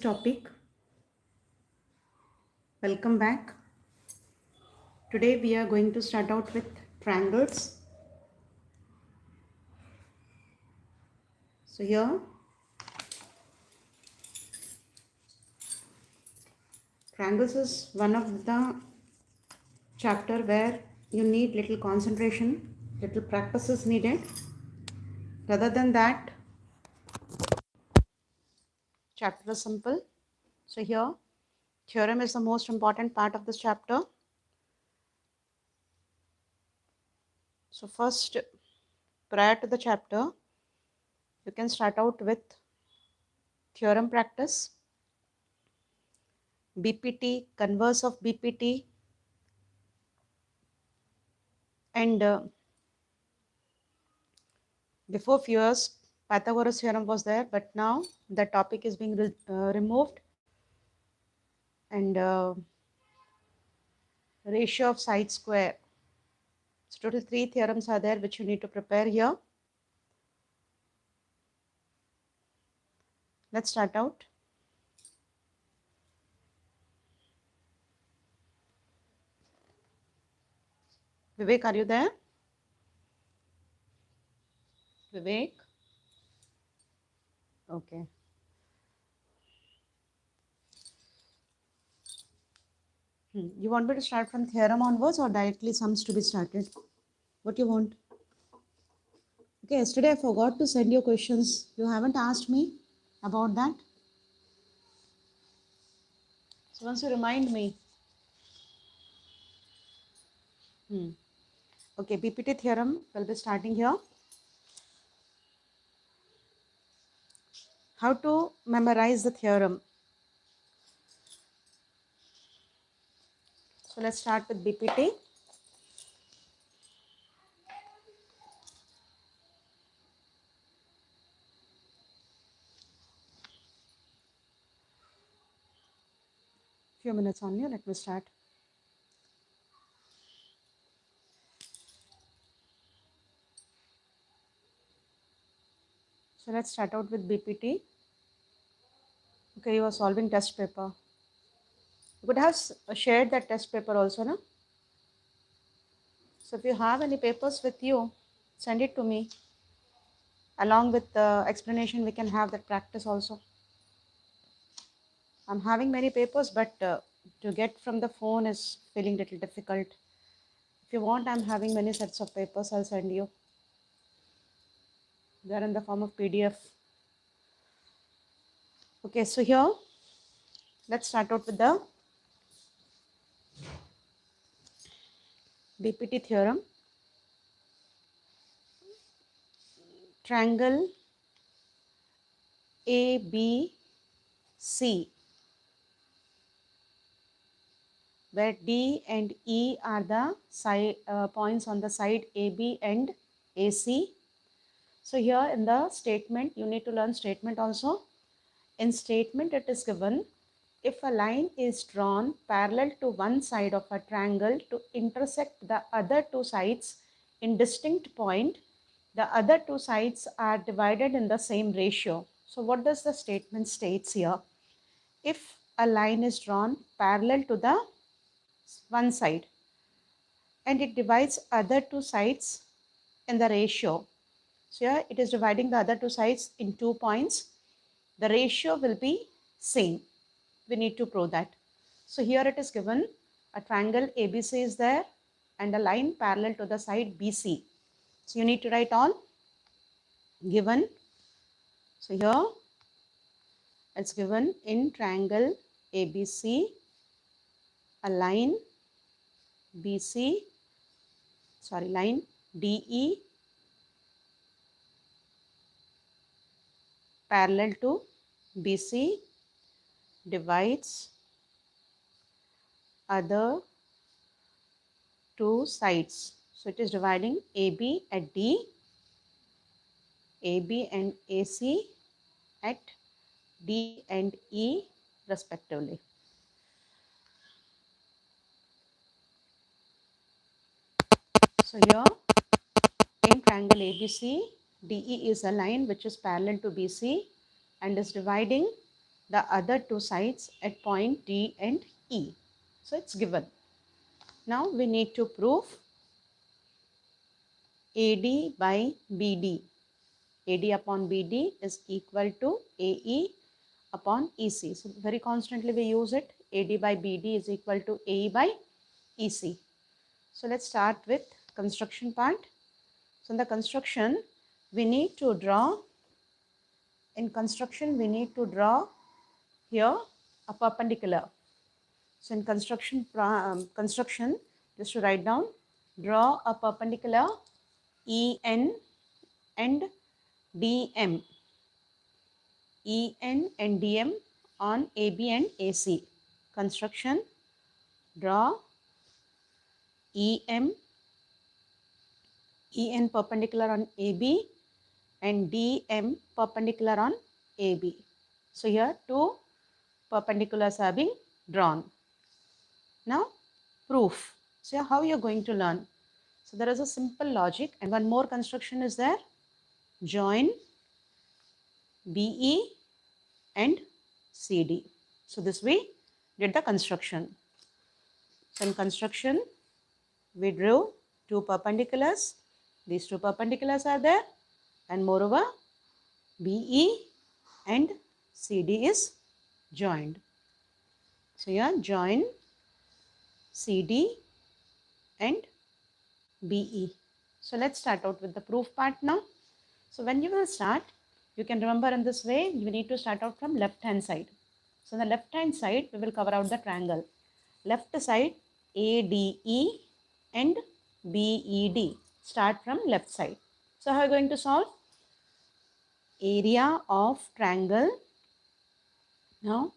Topic. Welcome back. Today we are going to start out with triangles. So here triangles is one of the chapter where you need little concentration, little practice is needed. Rather than that, chapter is simple. So here theorem is the most important part of this chapter. So first, prior to the chapter, you can start out with theorem practice, BPT, converse of BPT, and before few years Pythagoras theorem was there, but now the topic is being removed, and ratio of side square. So total 3 theorems are there which you need to prepare here. Let's start out. Vivek, are you there? Vivek? Okay. You want me to start from theorem onwards or directly sums to be started? What you want? Okay, yesterday I forgot to send you questions. You haven't asked me about that. So once you remind me. Okay, BPT theorem will be starting here. How to memorize the theorem? So let's start with BPT. Few minutes only, let me start. So let's start out with BPT. Okay, you are solving test paper. You could have shared that test paper also, no? So if you have any papers with you, send it to me. Along with the explanation, we can have that practice also. I'm having many papers, but to get from the phone is feeling little difficult. If you want, I'm having many sets of papers. I'll send you. They're in the form of PDF. Okay, so here, let's start out with the BPT theorem. Triangle ABC, where D and E are the side points on the side AB and AC. So here in the statement, you need to learn statement also. In statement, it is given, if a line is drawn parallel to one side of a triangle to intersect the other two sides in distinct point, the other two sides are divided in the same ratio. So what does the statement states here? If a line is drawn parallel to the one side and it divides other two sides in the ratio. So here it is dividing the other two sides in 2 points. The ratio will be same. We need to prove that. So here it is given a triangle ABC is there and a line parallel to the side BC. So you need to write all given. So here it's given in triangle ABC, a line line DE parallel to BC divides other two sides. So it is dividing AB at D, AB and AC at D and E respectively. So here in triangle ABC, DE is a line which is parallel to BC and is dividing the other two sides at point D and E. So it's given. Now we need to prove AD by BD. AD upon BD is equal to AE upon EC. So very constantly we use it. AD by BD is equal to AE by EC. So let's start with construction part. So in the construction, we need to draw, here a perpendicular. So in construction, just to write down, draw a perpendicular EN and DM. EN and DM on AB and AC. Construction, draw EN perpendicular on AB and DM perpendicular on AB. So here two perpendiculars are being drawn. Now proof. So how you are going to learn? So there is a simple logic and one more construction is there. Join BE and CD. So this we did the construction. So in construction, we drew two perpendiculars. These two perpendiculars are there, and moreover, BE and CD is joined. So here join CD and BE. So let's start out with the proof part now. So when you will start, you can remember in this way, you need to start out from left hand side. So on the left hand side, we will cover out the triangle. Left side, ADE and BED. Start from left side. So how are you going to solve? Area of triangle. Now,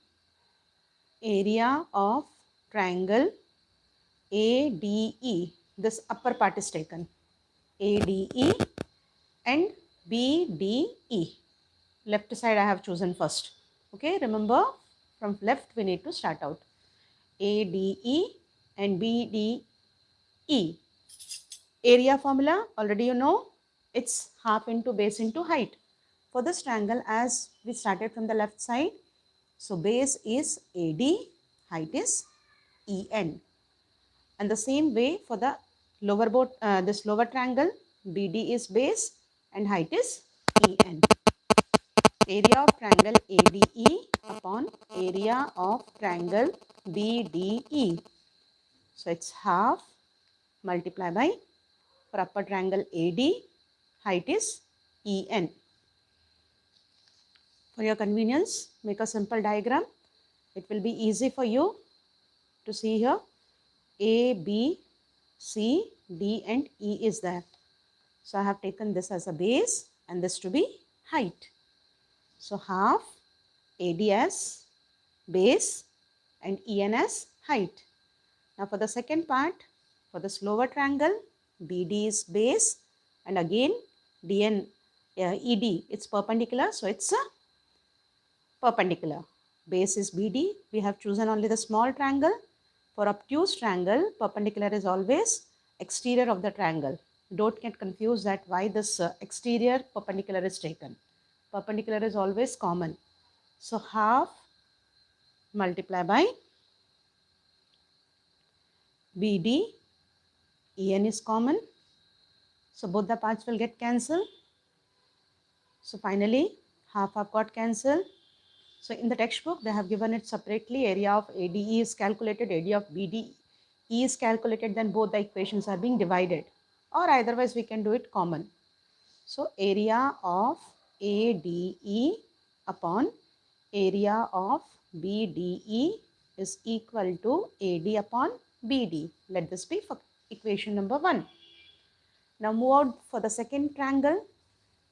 area of triangle ADE. This upper part is taken. ADE and BDE. Left side I have chosen first. Okay, remember from left we need to start out. ADE and BDE. Area formula already you know, it's half into base into height. For this triangle, as we started from the left side, so base is AD, height is EN. And the same way for the this lower triangle, BD is base and height is EN. Area of triangle ADE upon area of triangle BDE. So it's half multiplied by, for upper triangle AD, height is EN. For your convenience, make a simple diagram. It will be easy for you to see here. A, B, C, D and E is there. So I have taken this as a base and this to be height. So half AD as base and EN as height. Now for the second part, for this lower triangle, BD is base and again ED, it's perpendicular, so it's a perpendicular. Base is BD. We have chosen only the small triangle. For obtuse triangle, perpendicular is always exterior of the triangle. Don't get confused that why this exterior perpendicular is taken. Perpendicular is always common. So half multiplied by BD, EN is common. So both the parts will get cancelled. So finally, half got cancelled. So in the textbook, they have given it separately. Area of ADE is calculated, area of BDE is calculated, then both the equations are being divided. Or otherwise, we can do it common. So area of ADE upon area of BDE is equal to AD upon BD. Let this be for equation number 1. Now move out for the second triangle.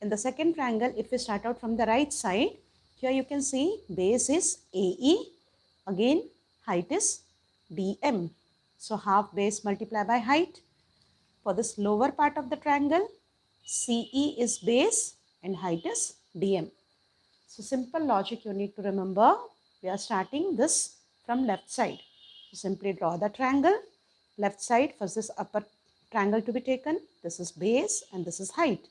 In the second triangle, if we start out from the right side, here you can see base is AE, again height is DM. So half base multiplied by height. For this lower part of the triangle, CE is base and height is DM. So simple logic you need to remember. We are starting this from left side. So simply draw the triangle. Left side, first this upper triangle to be taken. This is base and this is height.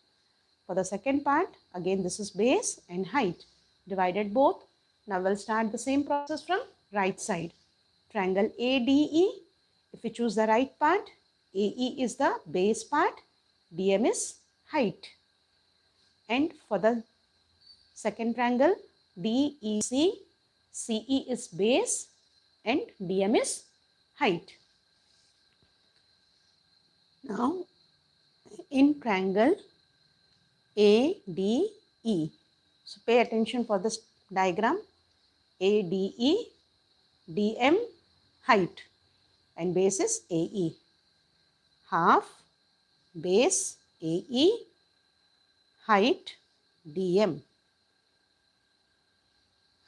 For the second part, again this is base and height. Divided both. Now we'll start the same process from right side. Triangle ADE, if we choose the right part, AE is the base part, DM is height. And for the second triangle, DEC, CE is base and DM is height. Now in triangle ADE, so pay attention for this diagram. ADE, DM height and base is AE. Half base AE, height DM.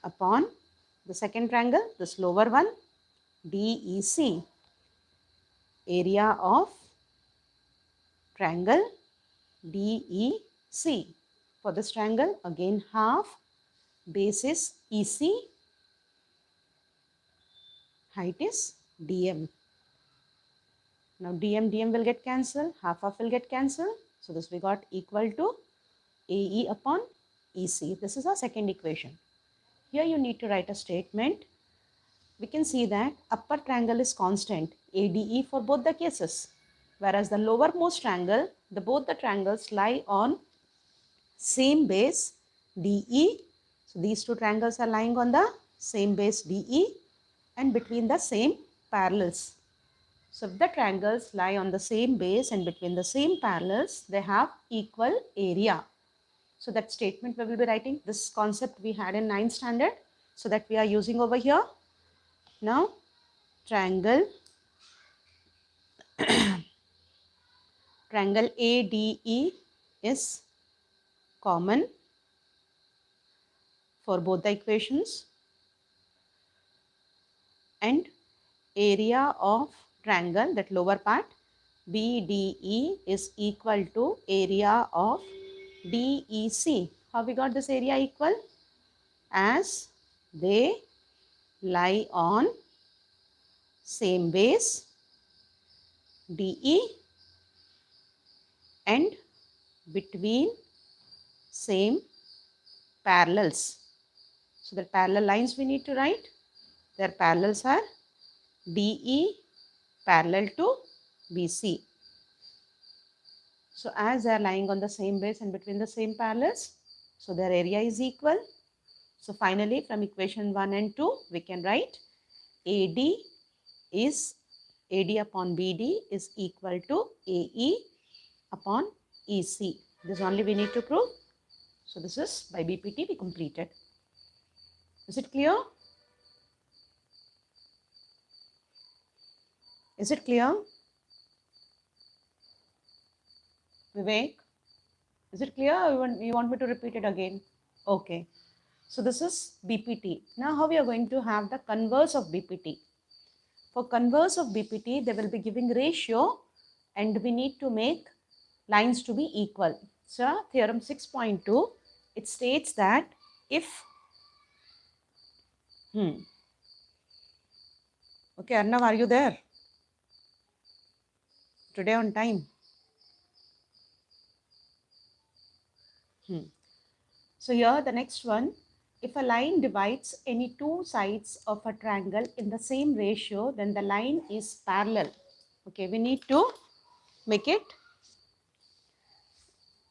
Upon the second triangle, this lower one, DEC, area of triangle DEC. For this triangle, again half, base is EC, height is DM. Now DM will get cancelled, half will get cancelled. So this we got equal to AE upon EC. This is our second equation. Here you need to write a statement. We can see that upper triangle is constant, ADE, for both the cases. Whereas the lowermost triangle, both the triangles lie on same base DE. So these two triangles are lying on the same base DE and between the same parallels. So if the triangles lie on the same base and between the same parallels, they have equal area. So that statement we will be writing. This concept we had in 9th standard. So that we are using over here. Now triangle triangle ADE is common for both the equations, and area of triangle, that lower part, BDE is equal to area of DEC. How we got this area equal? As they lie on same base DE and between same parallels. So the parallel lines we need to write. Their parallels are DE parallel to BC. So as they are lying on the same base and between the same parallels, so their area is equal. So finally from equation 1 and 2, we can write AD upon BD is equal to AE upon EC. This only we need to prove. So this is by BPT we completed. Is it clear? Is it clear? Vivek, is it clear or you want me to repeat it again? Okay. So this is BPT. Now how we are going to have the converse of BPT. For converse of BPT, they will be giving ratio and we need to make lines to be equal. So theorem 6.2, it states that if, okay, Arnav, are you there? Today on time. So here the next one, if a line divides any two sides of a triangle in the same ratio, then the line is parallel. Okay, we need to make it.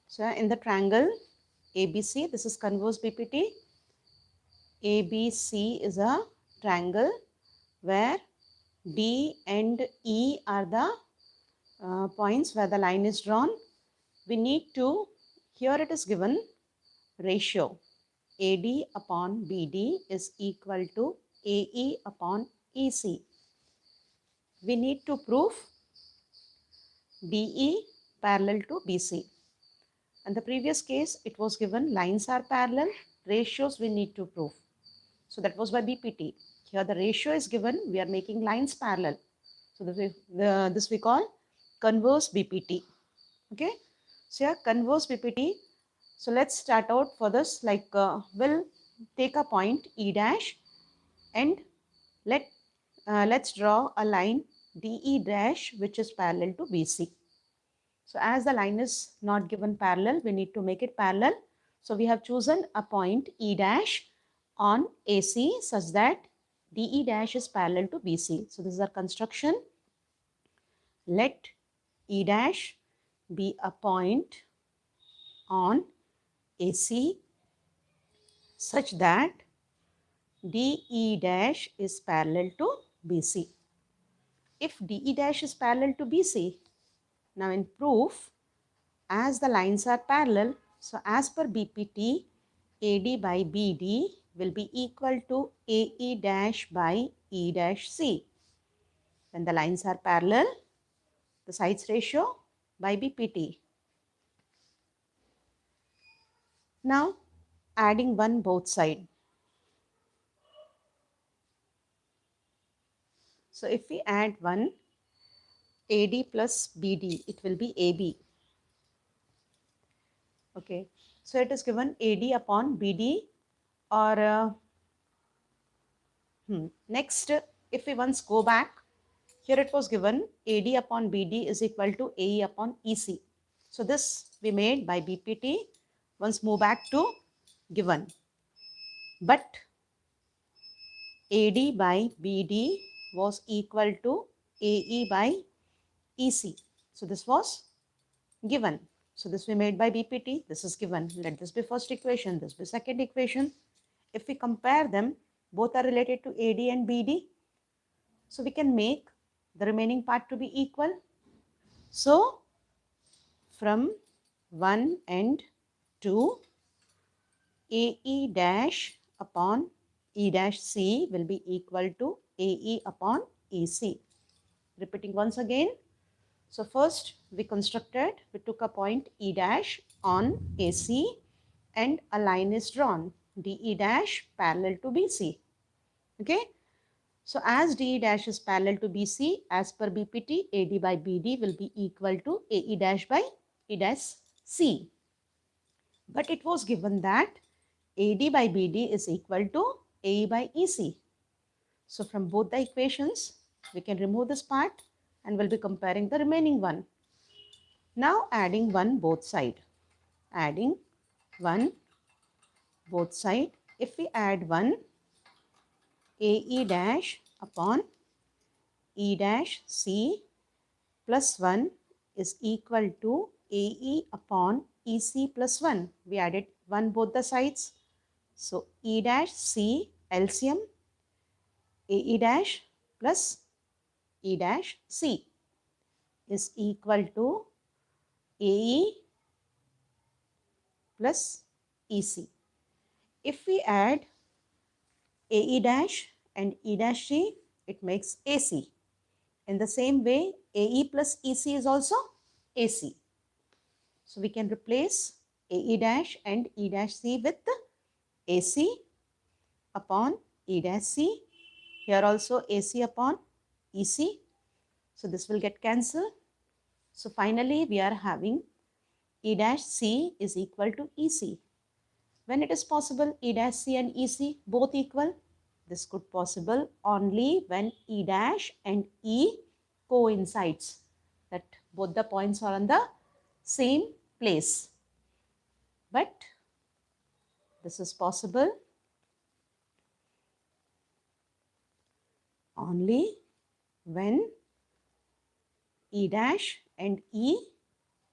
So in the triangle ABC, this is converse BPT. ABC is a triangle where D and E are the points where the line is drawn. We need to, here it is given ratio AD upon BD is equal to AE upon EC. We need to prove DE parallel to BC. In the previous case, it was given lines are parallel, ratios we need to prove. So that was by BPT. Here the ratio is given, we are making lines parallel. So this we call converse BPT. Okay. So here converse BPT. So let's start out for this, like we'll take a point E dash and let's draw a line DE dash which is parallel to BC. So as the line is not given parallel, we need to make it parallel. So we have chosen a point E dash on AC such that DE dash is parallel to BC. So this is our construction. Let E dash be a point on AC such that DE dash is parallel to BC. If DE dash is parallel to BC, now in proof, as the lines are parallel, so as per BPT, AD by BD will be equal to AE dash by E dash C. When the lines are parallel, the sides ratio by BPT. Now adding 1 both side. So if we add 1 AD plus BD, it will be AB. Okay, so it is given AD upon BD or next, if we once go back, here it was given AD upon BD is equal to AE upon EC. So this we made by BPT. Once move back to given. But AD by BD was equal to AE by EC. So this was given. So this we made by BPT. This is given. Let this be first equation. This be second equation. If we compare them, both are related to AD and BD. So we can make the remaining part to be equal. So from 1 and 2, AE dash upon E dash C will be equal to AE upon EC. Repeating once again. So first we took a point E dash on AC and a line is drawn, DE dash parallel to BC. Okay. So as DE dash is parallel to BC, as per BPT, AD by BD will be equal to AE dash by E dash C. But it was given that AD by BD is equal to AE by EC. So from both the equations, we can remove this part and we'll be comparing the remaining one. Now adding 1 both side. Adding 1 both side. If we add 1, AE dash upon E dash C plus 1 is equal to AE upon EC plus 1. We added 1 both the sides. So E dash C LCM AE dash plus E dash C is equal to AE plus EC. If we add AE dash and E dash C, it makes AC. In the same way, AE plus EC is also AC. So we can replace AE dash and E dash C with AC upon E dash C. Here also AC upon EC. So this will get cancelled. So finally we are having E dash C is equal to EC. When it is possible E dash C and EC both equal, this could possible only when E dash and E coincides, that both the points are on the same place. But this is possible only when E dash and E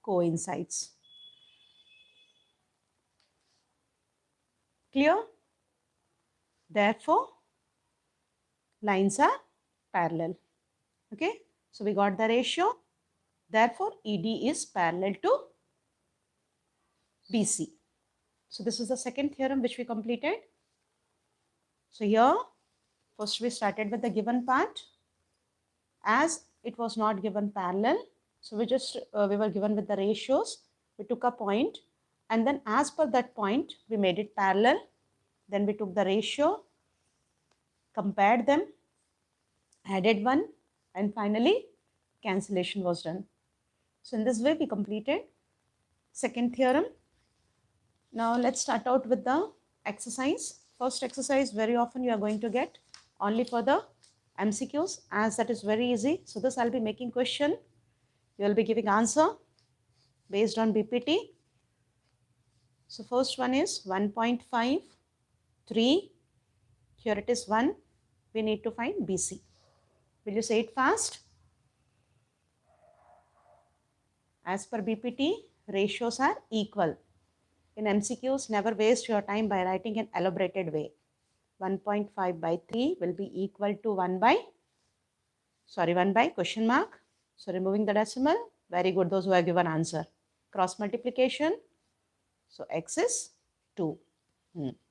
coincides. Clear? Therefore, lines are parallel. Okay, so we got the ratio. Therefore, ED is parallel to BC. So this is the second theorem which we completed. So here, first we started with the given part. As it was not given parallel, so we were given with the ratios. We took a point and then as per that point, we made it parallel. Then we took the ratio, compared them, added 1 and finally cancellation was done. So in this way we completed second theorem. Now let's start out with the exercise. First exercise very often you are going to get only for the MCQs, as that is very easy. So this I'll be making question. You will be giving answer based on BPT. So first one is 1.5, 3, Here it is 1. We need to find BC. Will you say it fast? As per BPT, ratios are equal. In MCQs, never waste your time by writing an elaborated way. 1.5 by 3 will be equal to 1 by question mark. So removing the decimal. Very good, those who have given answer. Cross multiplication. So x is 2.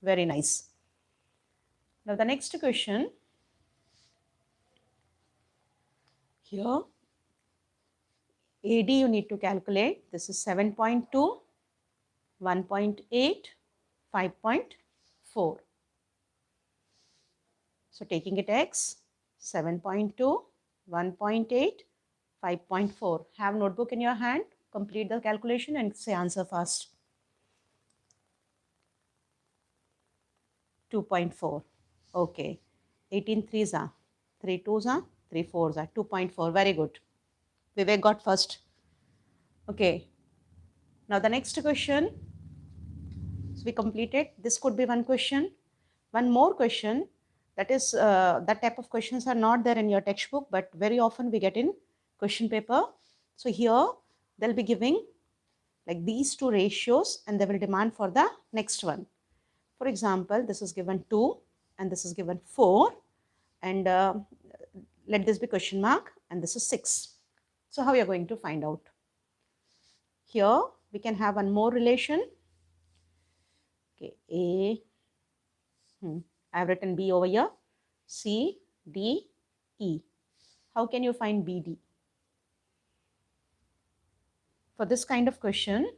Very nice. Now the next question. Here AD you need to calculate. This is 7.2, 1.8, 5.4. So taking it x, 7.2, 1.8, 5.4. Have notebook in your hand. Complete the calculation and say answer fast. 2.4. Okay. 18 threes are, 3 twos are, 3 fours are, 2.4. Very good. Vivek got first. Okay. Now the next question. So we completed. This could be one question. One more question. That is, that type of questions are not there in your textbook, but very often we get in question paper. So here they'll be giving like these two ratios and they will demand for the next one. For example, this is given 2 and this is given 4 and let this be question mark and this is 6. So how you are going to find out? Here we can have one more relation. Okay, I have written B over here. C, D, E. How can you find BD? For this kind of question,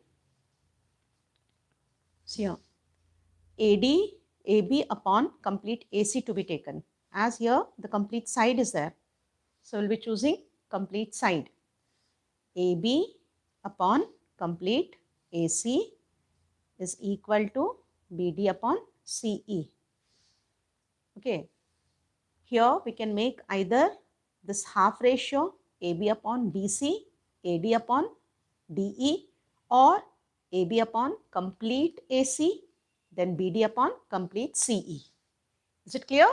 see here, AD, AB upon complete AC to be taken. As here, the complete side is there. So we'll be choosing complete side. AB upon complete AC is equal to BD upon CE. Okay. Here we can make either this half ratio AB upon BC, AD upon DE, or AB upon complete AC, then BD upon complete CE. Is it clear?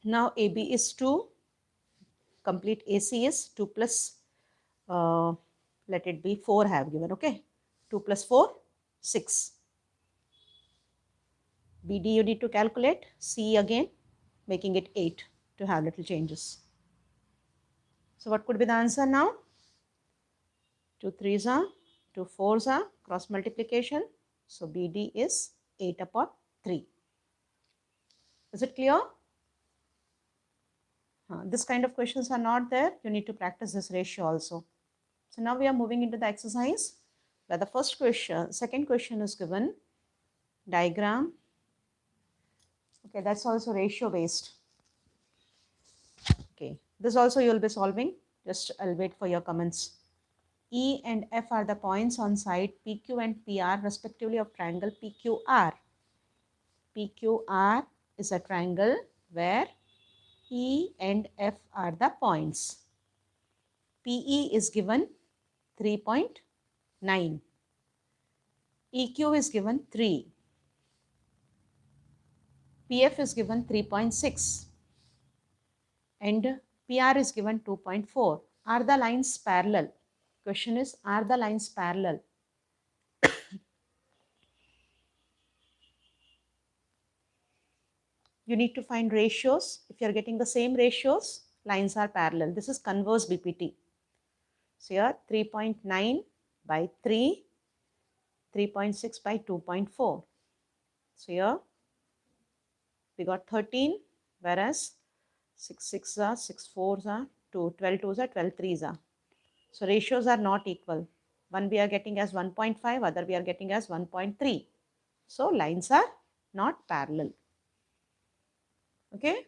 Now AB is 2, complete AC is 2 plus, let it be 4 I have given, okay. 2 plus 4, 6. BD you need to calculate, CE again, making it 8 to have little changes. So what could be the answer now? 2 3s are, 2 4s are, cross multiplication. So BD is 8 upon 3. Is it clear? This kind of questions are not there. You need to practice this ratio also. So now we are moving into the exercise where the second question is given. Diagram. Okay, that's also ratio based. Okay, this also you will be solving. Just I'll wait for your comments. E and F are the points on side PQ and PR respectively of triangle PQR. PQR is a triangle where E and F are the points. PE is given 3.9. EQ is given 3. PF is given 3.6. And PR is given 2.4. Are the lines parallel? Question is, are the lines parallel? You need to find ratios. If you are getting the same ratios, lines are parallel. This is converse BPT. So here 3.9 by 3, 3.6 by 2.4. So here we got 13, whereas 6 6 are, 6 4s are, 12 2s are, 12 3s are. So ratios are not equal. One we are getting as 1.5, other we are getting as 1.3. So lines are not parallel. Okay.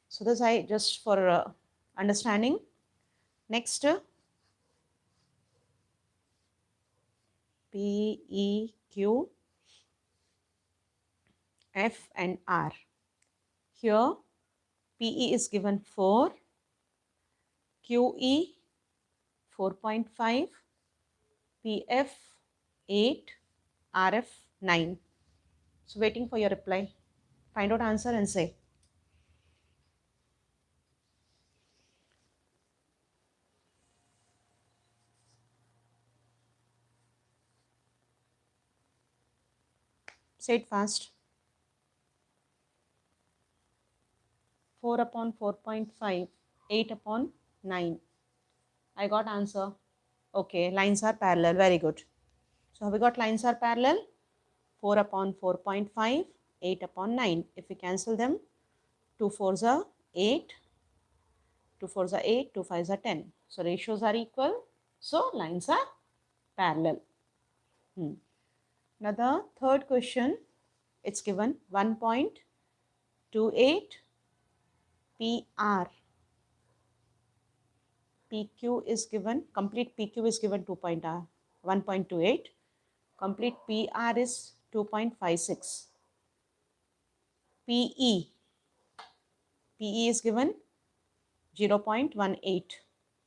So this I just for understanding. Next, P, E, Q, F and R. Here PE is given 4, QE 4.5, PF 8, RF 9. So waiting for your reply. Find out answer and say. Say it fast. 4 upon 4.5, 8 upon 9. I got answer. Okay, lines are parallel. Very good. So we got lines are parallel. 4 upon 4.5, 8 upon 9. If we cancel them, 2 4s are 8, 2 4s are 8, 2 5s are 10. So ratios are equal. So lines are parallel. Now the third question, it's given 1.28 PR. PQ is given, complete PQ is given 1.28. Complete PR is 2.56. PE is given 0.18.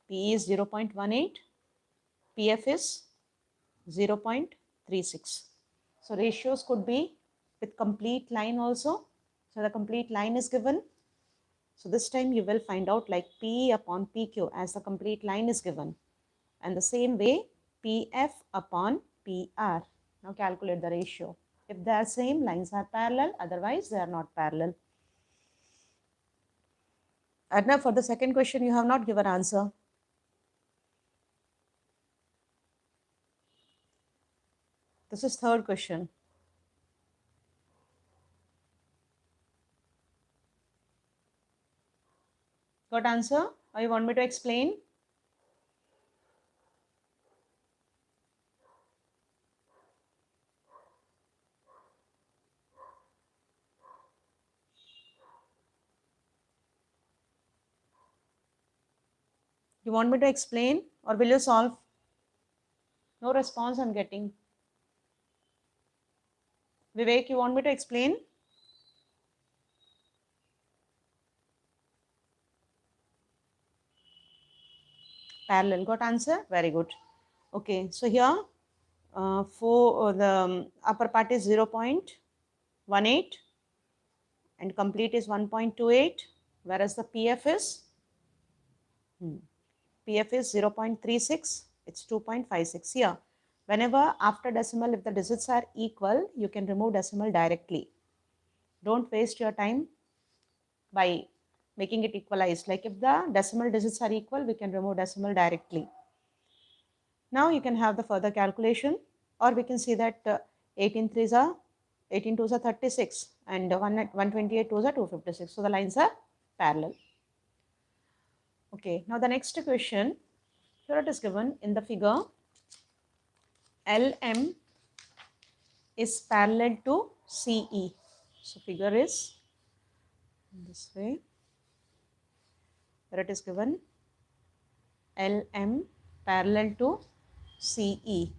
PE is 0.18. PF is 0.36. So ratios could be with complete line also. So the complete line is given. So this time you will find out like PE upon PQ as the complete line is given. And the same way PF upon PR. Now calculate the ratio. If they are same, lines are parallel, otherwise they are not parallel. Adna, for the second question, you have not given answer. This is third question. Got answer? Or you want me to explain? You want me to explain or will you solve? No response I'm getting. Vivek, you want me to explain? Parallel. Got answer? Very good. Okay, so here for the upper part is 0.18 and complete is 1.28, whereas the PF is 0.36, it's 2.56 here. Whenever after decimal, if the digits are equal, you can remove decimal directly. Don't waste your time by making it equalized. Like if the decimal digits are equal, we can remove decimal directly. Now you can have the further calculation, or we can see that 18 3s are 18 2s are 36 and 128 2s are 256. So the lines are parallel. Okay, now the next question, here it is given in the figure. LM is parallel to CE. So figure is this way. Here it is given LM parallel to CE.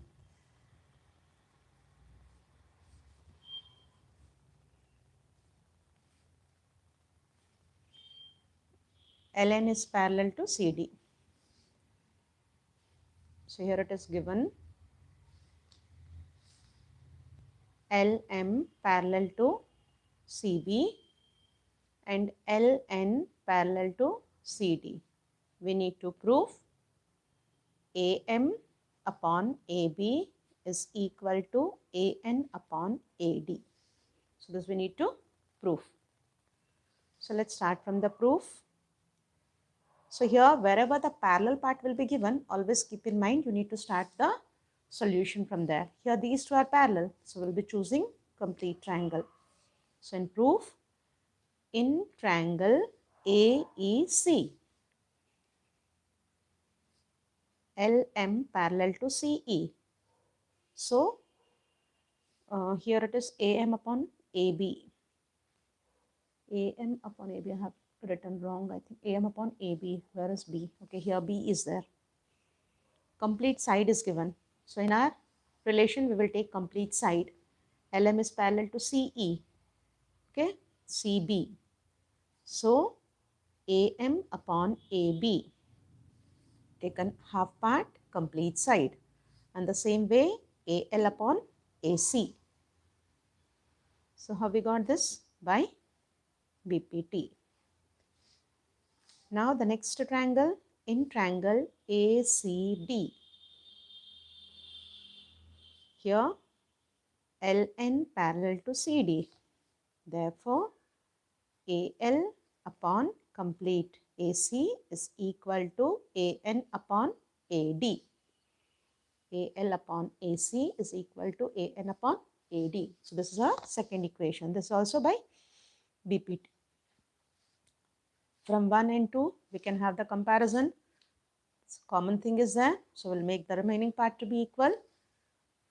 LN is parallel to CD. So here it is given LM parallel to CB and LN parallel to CD. We need to prove AM upon AB is equal to AN upon AD. So this we need to prove. So let's start from the proof. So here wherever the parallel part will be given, always keep in mind you need to start the solution from there. Here these two are parallel, so we'll be choosing complete triangle. So in proof, in triangle AEC, LM parallel to CE. So here it is AM upon AB. AM upon AB, I have written wrong, I think. AM upon AB, where is B? Okay, here B is there. Complete side is given. So in our relation, we will take complete side. LM is parallel to CE. Okay, CB. So AM upon AB, taken half part, complete side. And the same way, AL upon AC. So how we got this? By BPT. Now the next triangle, in triangle ACD. Here LN parallel to CD. Therefore, AL upon complete AC is equal to AN upon AD. AL upon AC is equal to AN upon AD. So this is our second equation. This is also by BPT. From 1 and 2, we can have the comparison. Common thing is there. So we'll make the remaining part to be equal.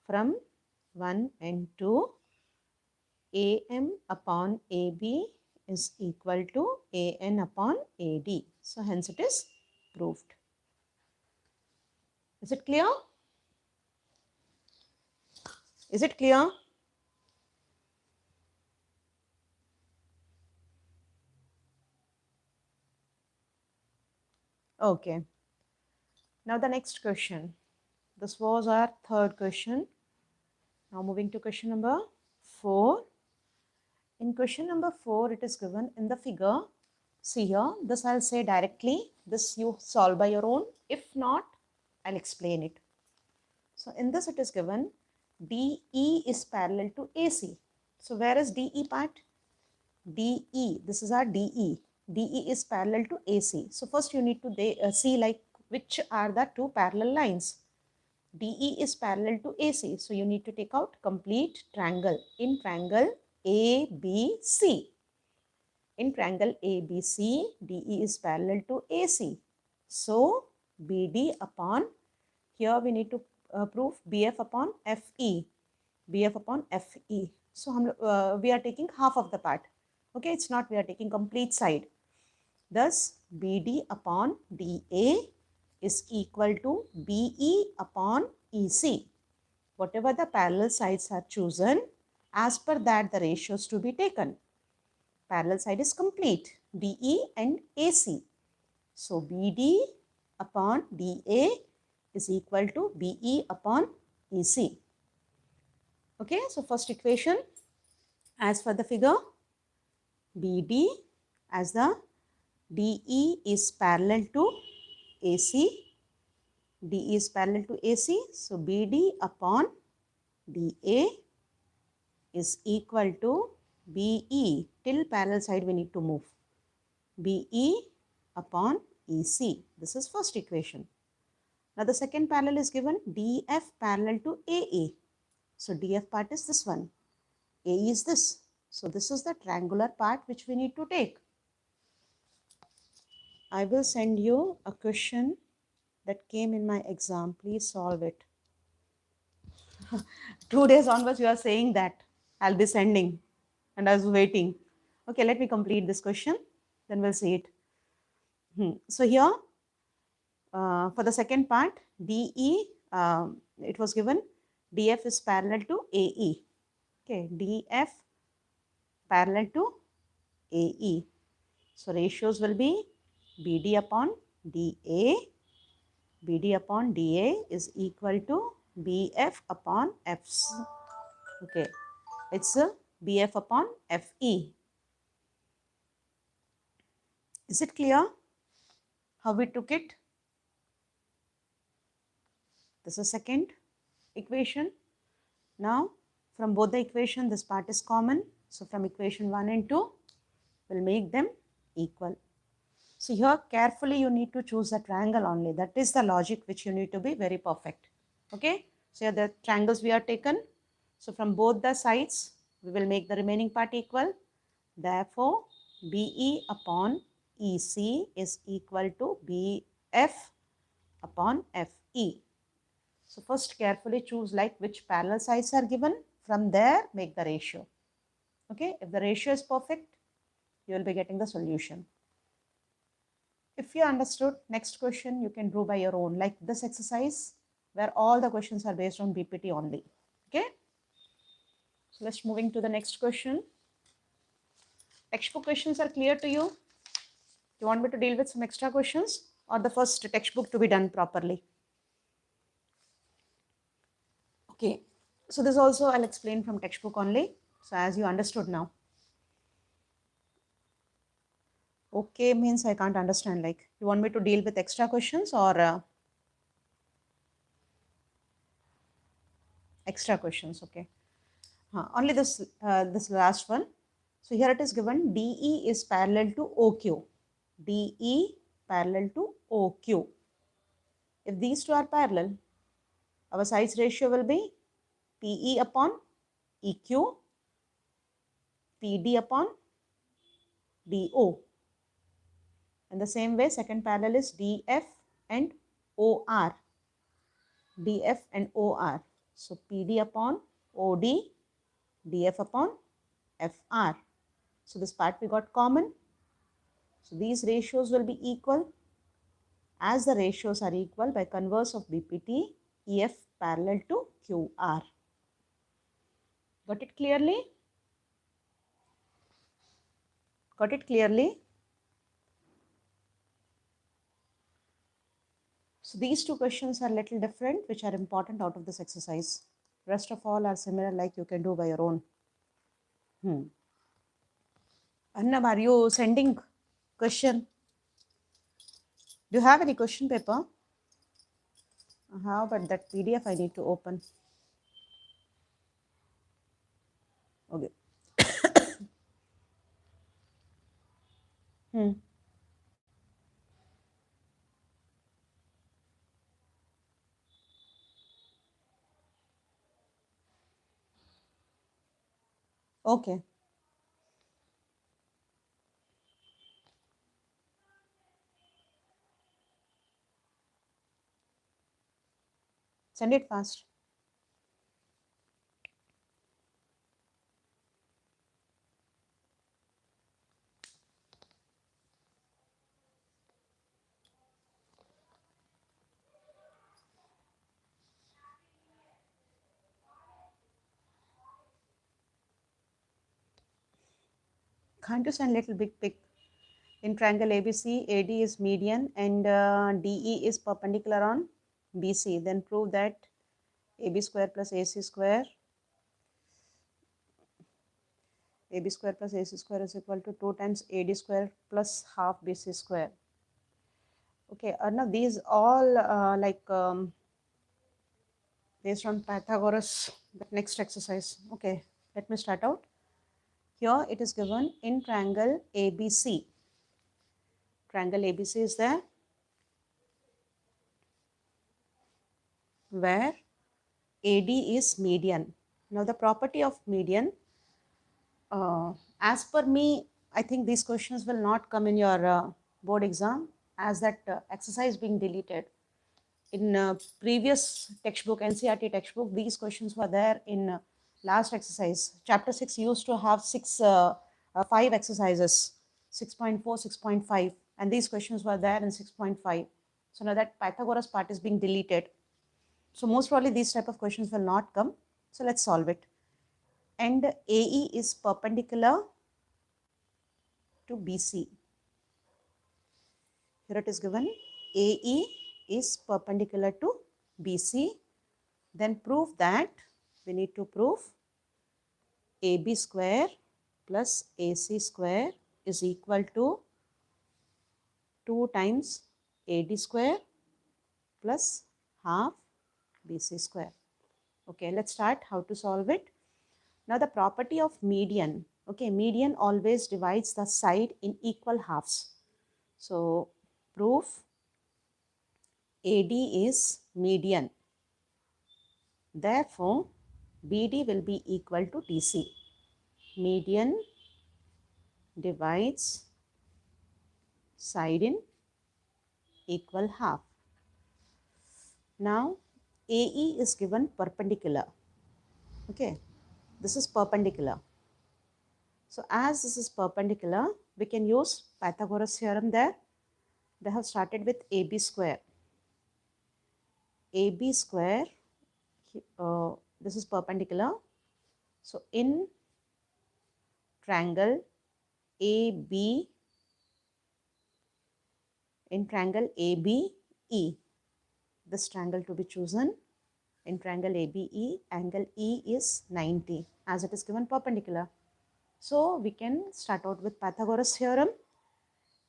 From 1 and 2, AM upon AB is equal to AN upon AD. So hence it is proved. Is it clear? Is it clear? Okay. Now the next question. This was our third question. Now moving to question number 4. In question number 4, it is given in the figure. See here, this I'll say directly. This you solve by your own. If not, I'll explain it. So in this it is given DE is parallel to AC. So where is DE part? DE, this is our DE. DE is parallel to AC. So first you need to see like which are the two parallel lines. DE is parallel to AC. So you need to take out complete triangle. In triangle ABC. In triangle ABC, DE is parallel to AC. So BD upon, here we need to prove BF upon FE. BF upon FE. So we are taking half of the part. Okay, it's not we are taking complete side. Thus, BD upon DA is equal to BE upon EC. Whatever the parallel sides are chosen, as per that the ratios to be taken. Parallel side is complete, DE and AC. So BD upon DA is equal to BE upon EC. Okay, so first equation, as for the figure, BD as the DE is parallel to AC. DE is parallel to AC. So BD upon DA is equal to BE. Till parallel side we need to move. BE upon EC. This is first equation. Now the second parallel is given DF parallel to AE. So DF part is this one. AE is this. So this is the triangular part which we need to take. I will send you a question that came in my exam. Please solve it. 2 days onwards you are saying that I'll be sending and I was waiting. Okay, let me complete this question. Then we'll see it. So here for the second part, DE, it was given DF is parallel to AE. Okay, DF parallel to AE. So ratios will be BD upon DA. BD upon DA is equal to BF upon F's. Okay, it's a BF upon FE. Is it clear how we took it? This is second equation. Now from both the equation, this part is common. So from equation 1 and 2, we'll make them equal. So here carefully you need to choose the triangle only. That is the logic which you need to be very perfect. Okay. So here the triangles we are taken. So from both the sides, we will make the remaining part equal. Therefore, BE upon EC is equal to BF upon FE. So first carefully choose like which parallel sides are given. From there, make the ratio. Okay. If the ratio is perfect, you will be getting the solution. If you understood, next question you can do by your own, like this exercise where all the questions are based on BPT only. Okay. So let's moving to the next question. Textbook questions are clear to you? You want me to deal with some extra questions or the first textbook to be done properly? Okay. So this also I'll explain from textbook only. So as you understood now. Okay means I can't understand. Like, you want me to deal with extra questions or extra questions? Okay. Only this last one. So here it is given DE is parallel to OQ. DE parallel to OQ. If these two are parallel, our size ratio will be PE upon EQ, PD upon DO. In the same way, second parallel is DF and OR. DF and OR. So PD upon OD, DF upon FR. So this part we got common. So these ratios will be equal. As the ratios are equal, by converse of BPT, EF parallel to QR. Got it clearly? Got it clearly? So these two questions are little different, which are important out of this exercise. Rest of all are similar, like you can do by your own. Annam, are you sending question? Do you have any question paper? How about that PDF I need to open? Okay. Okay. Send it fast. Can't you send little big? In triangle ABC, AD is median and DE is perpendicular on BC. Then prove that AB square plus AC square, AB square plus AC square is equal to 2 times AD square plus half BC square. Okay, now these all based on Pythagoras. The next exercise. Okay, let me start out. Here it is given in triangle ABC. Triangle ABC is there where AD is median. Now the property of median, as per me, I think these questions will not come in your board exam, as that exercise being deleted. In previous textbook, NCERT textbook, these questions were there in last exercise. Chapter 6 used to have 5 exercises, 6.4, 6.5, and these questions were there in 6.5. So now that Pythagoras part is being deleted. So most probably these type of questions will not come. So let's solve it. And AE is perpendicular to BC. Here it is given AE is perpendicular to BC. Then prove that we need to prove AB square plus AC square is equal to 2 times AD square plus half BC square. Okay, let's start how to solve it. Now the property of median. Okay, median always divides the side in equal halves. So proof AD is median. Therefore, BD will be equal to DC. Median divides side in equal half. Now, AE is given perpendicular. Okay, this is perpendicular. So, as this is perpendicular, we can use Pythagoras theorem there. They have started with AB square. AB square, this is perpendicular. So, in triangle AB, in triangle ABE, this triangle to be chosen, In triangle ABE, angle E is 90 as it is given perpendicular. So we can start out with Pythagoras theorem.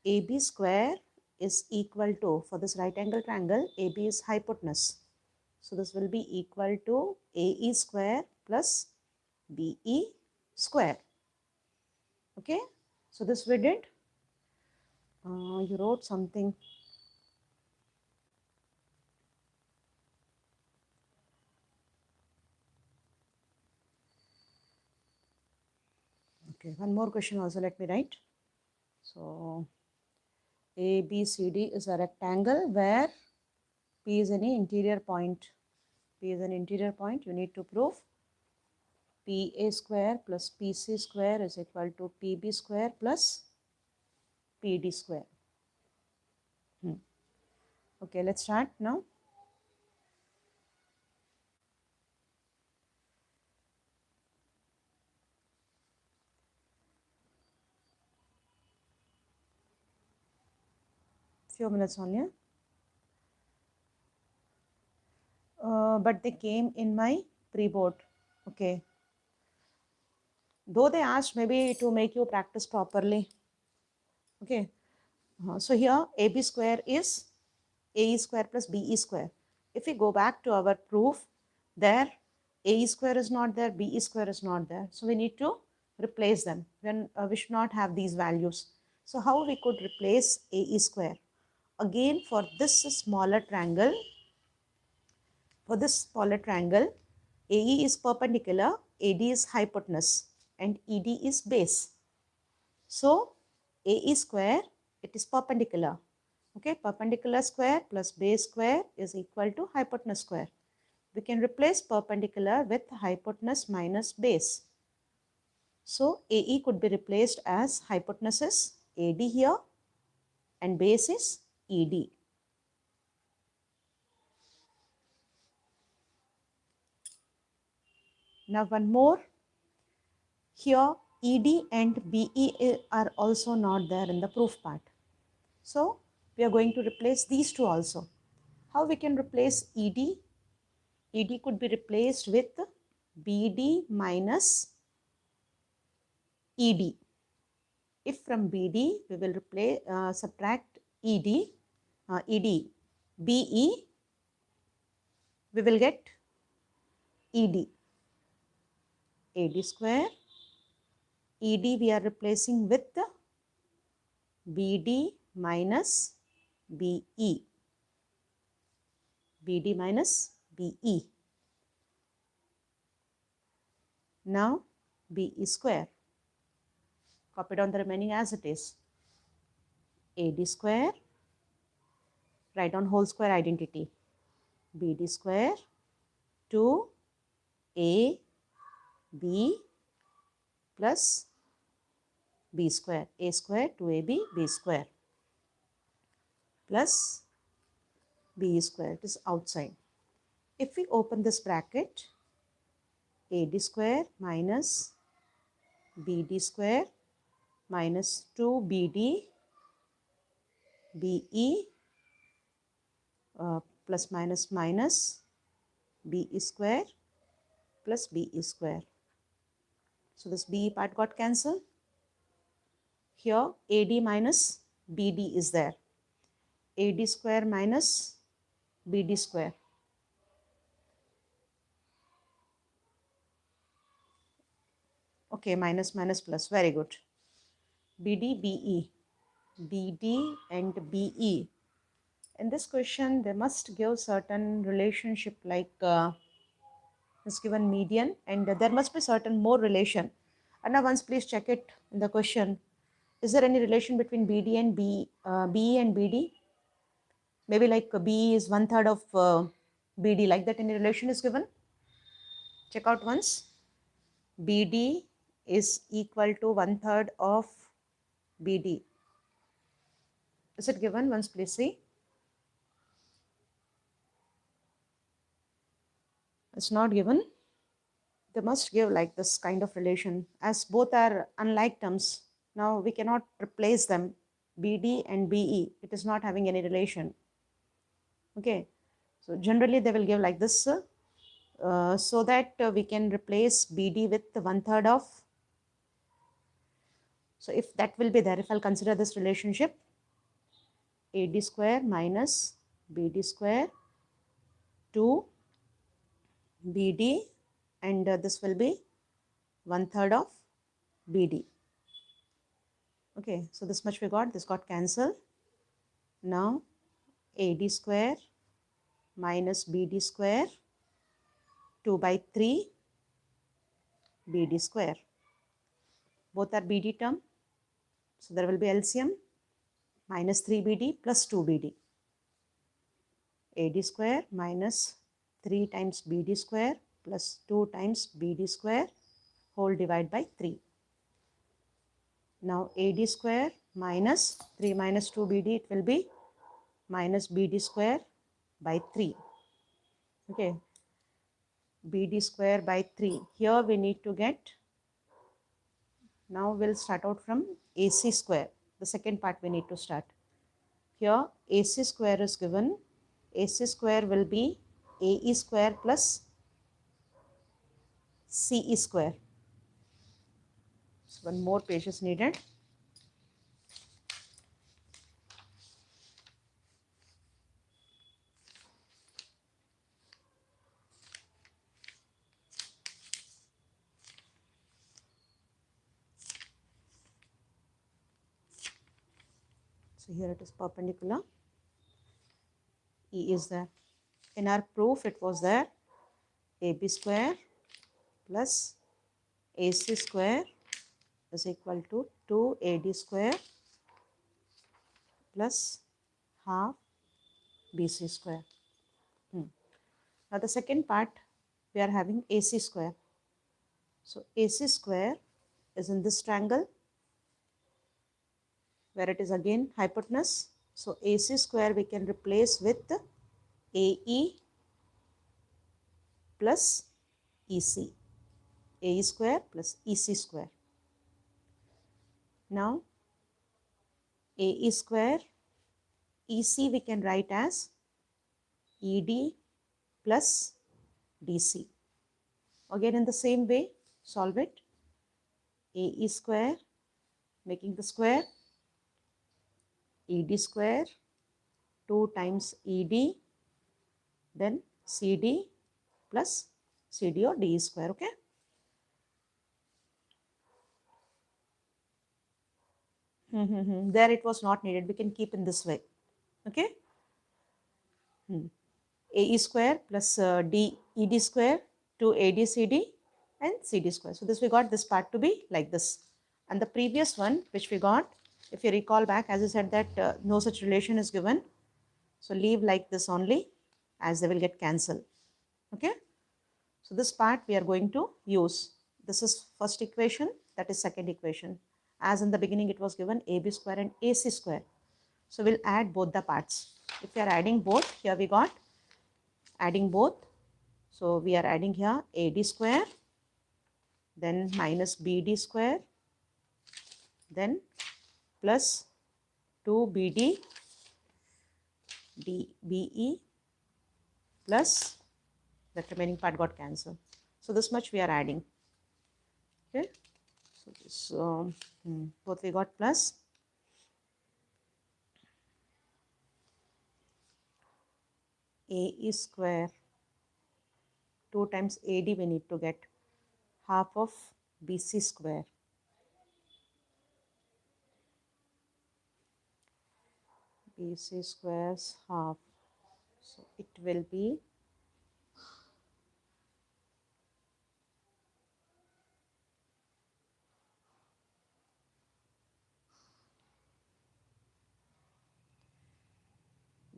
AB square is equal to, for this right angle triangle, AB is hypotenuse. So this will be equal to AE square plus BE square. Okay, so this we did. You wrote something. Okay, one more question also let me write. So ABCD is a rectangle where P is any interior point. P is an interior point. You need to prove PA square plus PC square is equal to PB square plus PD square. Okay, let's start now. Few minutes only. But they came in my pre-board. Okay. Though they asked maybe to make you practice properly. Okay. So here AB square is AE square plus BE square. If we go back to our proof, there AE square is not there, BE square is not there. So we need to replace them. When we should not have these values. So how we could replace AE square? Again, for this smaller triangle, AE is perpendicular, AD is hypotenuse, and ED is base. So AE square, it is perpendicular. Okay, perpendicular square plus base square is equal to hypotenuse square. We can replace perpendicular with hypotenuse minus base. So AE could be replaced as hypotenuse is AD here and base is ED. Now one more. Here ED and BE are also not there in the proof part. So we are going to replace these two also. How we can replace ED? ED could be replaced with BD minus ED. If from BD we will subtract ED, BE, we will get ED. AD square, ED we are replacing with BD minus BE. BD minus BE. Now BE square. Copy down the remaining as it is. AD square, write down whole square identity. BD square 2AB plus B square. A square 2AB B square plus B square. It is outside. If we open this bracket, AD square minus BD square minus 2BD BE plus minus minus BE square plus BE square. So this BE part got cancelled. Here AD minus BD is there. AD square minus BD square. Okay, minus minus plus. Very good. BD, BE. BD and BE. In this question, they must give certain relationship like is given median, and there must be certain more relation. And now once please check it in the question. Is there any relation between BD and BE and BD? Maybe like BE is 1/3 of BD, like that any relation is given? Check out once. BD is equal to 1/3 of BD. Is it given? Once please see. It's not given. They must give like this kind of relation, as both are unlike terms. Now we cannot replace them. BD and BE, it is not having any relation. Okay, so generally they will give like this. so that we can replace BD with 1/3 of. So if that will be there, if I'll consider this relationship, AD square minus BD square to BD, and this will be 1/3 of BD. Okay, so this much we got, this got cancelled. Now AD square minus BD square 2/3 BD square. Both are BD term, so there will be LCM minus 3BD plus 2BD. AD square minus 3 times BD square plus 2 times BD square whole divided by 3. Now AD square minus 3 minus 2BD, it will be minus BD square by 3. Okay, BD square by 3. Here we need to get, now we'll start out from AC square. The second part we need to start. Here AC square is given. AC square will be AE square plus CE square. So one more page is needed. So here it is perpendicular. E is there. In our proof it was there. AB square plus AC square is equal to 2AD square plus half BC square. Now the second part we are having AC square. So AC square is in this triangle where it is again hypotenuse. So AC square we can replace with AE plus EC. AE square plus EC square. Now AE square, EC we can write as ED plus DC. Again in the same way, solve it. AE square, making the square, ED square, 2 times ED, then CD plus CD or DE square, okay? There it was not needed, we can keep in this way, okay? AE square plus ED square to ADCD and CD square. So this we got this part to be like this. And the previous one which we got, if you recall back, as I said that no such relation is given. So leave like this only, as they will get cancelled. Okay. So this part we are going to use. This is first equation, that is second equation. As in the beginning it was given AB square and AC square. So we'll add both the parts. If we are adding both, here we got adding both. So we are adding here AD square, then minus BD square, then plus 2BD DBE plus the remaining part got cancelled. So this much we are adding. Okay. So this both we got plus. AE square 2 times AD we need to get half of BC square. BC squares half. So it will be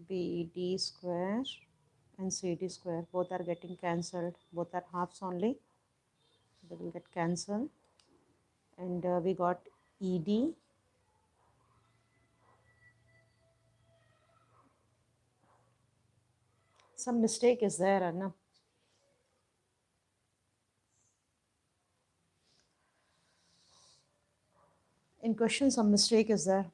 BD square and CD square. Both are getting cancelled. Both are halves only. So they will get cancelled. And we got ED some mistake is there, Anna. In question some mistake is there.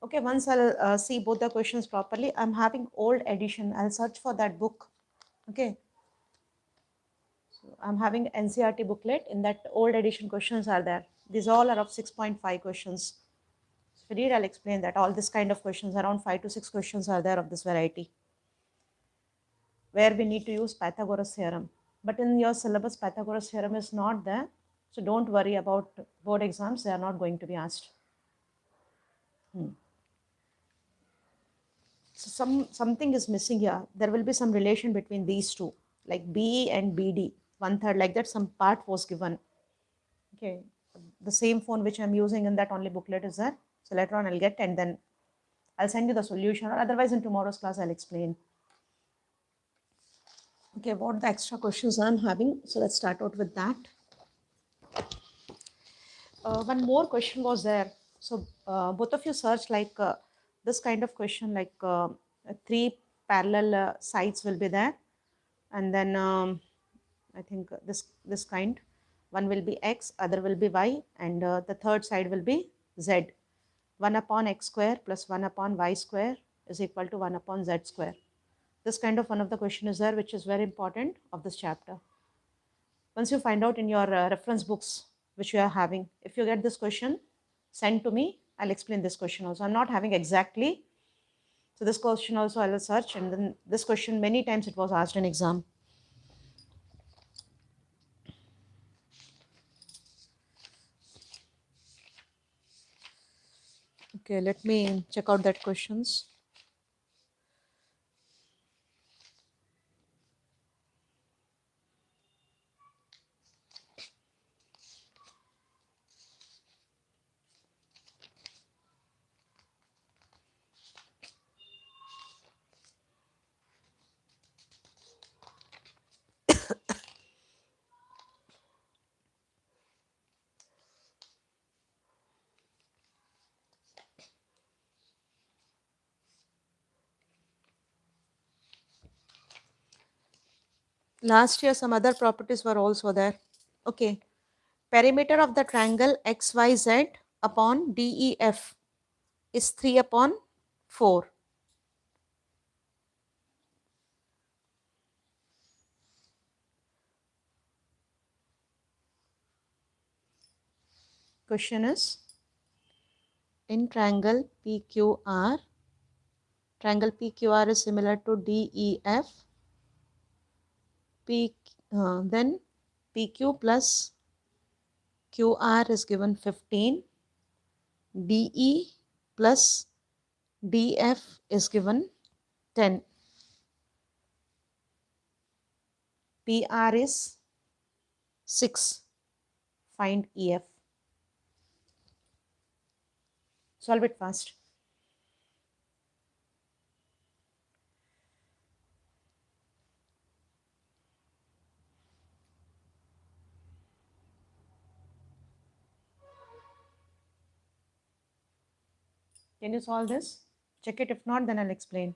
Okay, once I'll see both the questions properly. I'm having old edition. I'll search for that book. Okay. I'm having NCRT booklet. In that old edition questions are there. These all are of 6.5 questions. So if you read, I'll explain that. All this kind of questions, around 5 to 6 questions are there of this variety, where we need to use Pythagoras theorem. But in your syllabus, Pythagoras theorem is not there. So don't worry about board exams. They are not going to be asked. So something is missing here. There will be some relation between these two, like BE and BD, 1/3, like that. Some part was given. Okay, the same phone which I'm using in that only booklet is there. So later on I'll get, and then I'll send you the solution, or otherwise in tomorrow's class I'll explain. Okay, what the extra questions I'm having. So let's start out with that. One more question was there. So both of you search like this kind of question, like 3 parallel sides will be there, and then I think this kind, one will be x, other will be y, and the third side will be z. 1 upon x square plus 1 upon y square is equal to 1 upon z square. This kind of one of the question is there, which is very important of this chapter. Once you find out in your reference books which you are having, if you get this question, send to me. I'll explain this question also. I'm not having exactly. So this question also I will search, and then this question many times it was asked in exam. Okay, let me check out that questions. Last year some other properties were also there. Okay, perimeter of the triangle XYZ upon DEF is 3 upon 4. Question is, in triangle PQR, triangle PQR is similar to DEF, then PQ plus QR is given 15, DE plus DF is given 10, PR is 6. Find EF. Solve it fast. Can you solve this? Check it. If not, then I'll explain.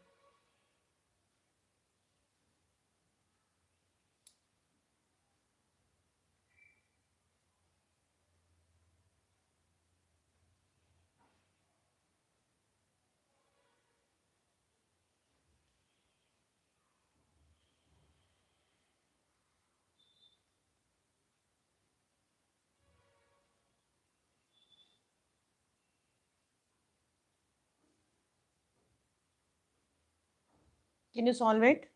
Can you solve it?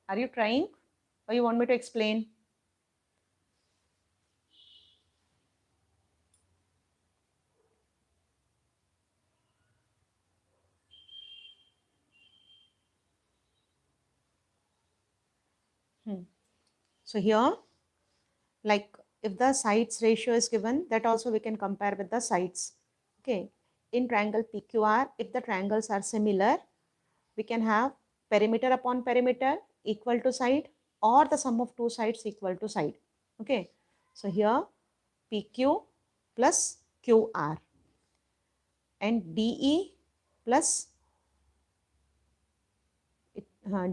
Are you trying, or you want me to explain? So here, like if the sides ratio is given, that also we can compare with the sides. Okay, in triangle PQR, if the triangles are similar, we can have perimeter upon perimeter equal to side, or the sum of two sides equal to side. Okay, so here PQ plus QR and DE plus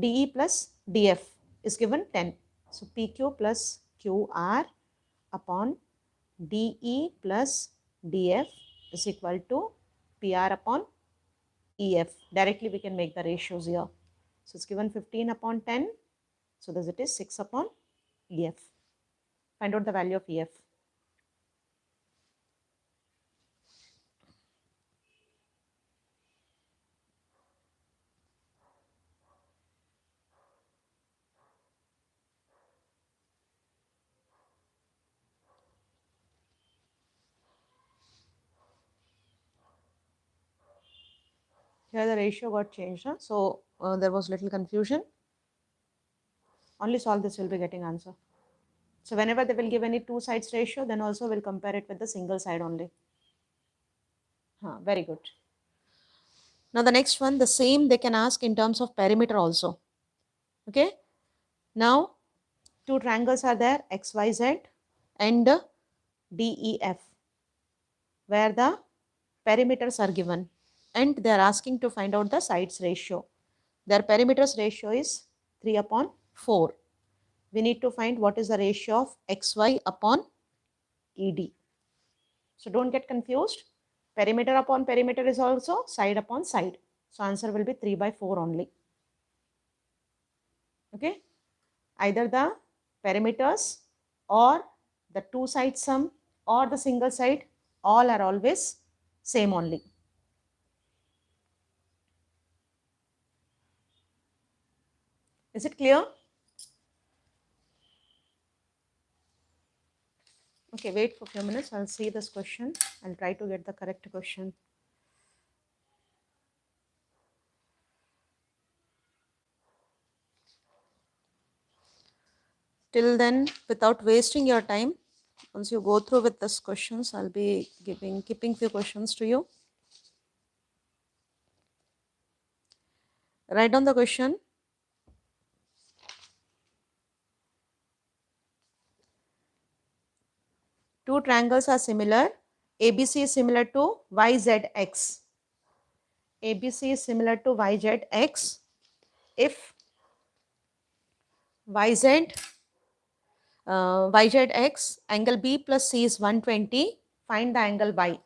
DE plus DF is given 10. So PQ plus QR upon DE plus DF is equal to PR upon EF. Directly we can make the ratios here. So it's given 15 upon 10. So thus it is 6 upon EF. Find out the value of EF. Here the ratio got changed. Huh? So there was little confusion. Only solve this, will be getting answer. So whenever they will give any two sides ratio, then also we'll compare it with the single side only. Very good. Now the next one, the same they can ask in terms of perimeter also. Okay. Now two triangles are there, XYZ and DEF, where the perimeters are given and they are asking to find out the sides ratio. Their perimeters ratio is 3 upon 4. We need to find what is the ratio of XY upon ED. So don't get confused. Perimeter upon perimeter is also side upon side. So answer will be 3 by 4 only. Okay. Either the perimeters or the two side sum or the single side, all are always same only. Is it clear? Okay, wait for a few minutes. I'll see this question. I'll try to get the correct question. Till then, without wasting your time, once you go through with these questions, I'll be keeping few questions to you. Write down the question. Two triangles are similar. ABC is similar to YZX. ABC is similar to YZX. If YZX angle B plus C is 120, find the angle Y.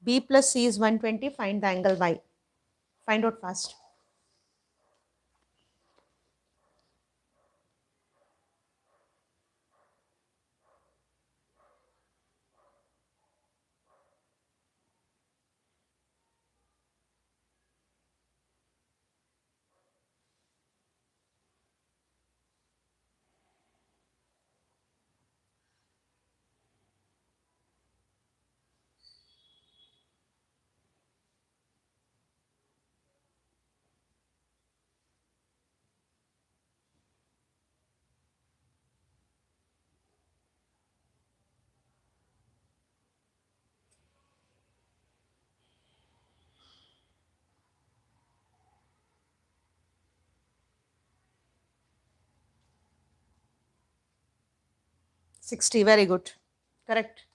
B plus C is 120, find the angle Y. Find out fast. $60, very good. Correct.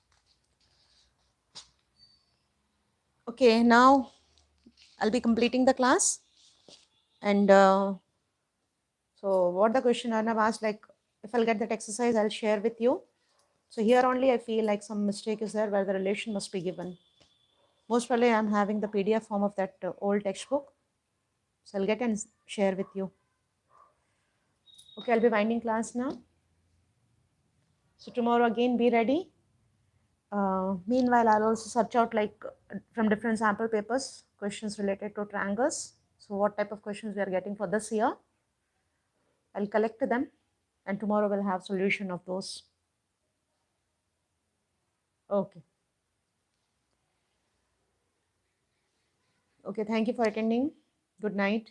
Okay, now I'll be completing the class. And so what the question Arnav asked, like if I'll get that exercise, I'll share with you. So here only I feel like some mistake is there where the relation must be given. Most probably I'm having the PDF form of that old textbook. So I'll get and share with you. Okay, I'll be winding class now. So tomorrow again be ready. Meanwhile, I'll also search out like from different sample papers, questions related to triangles. So what type of questions we are getting for this year. I'll collect them and tomorrow we'll have solution of those. Okay. Okay, thank you for attending. Good night.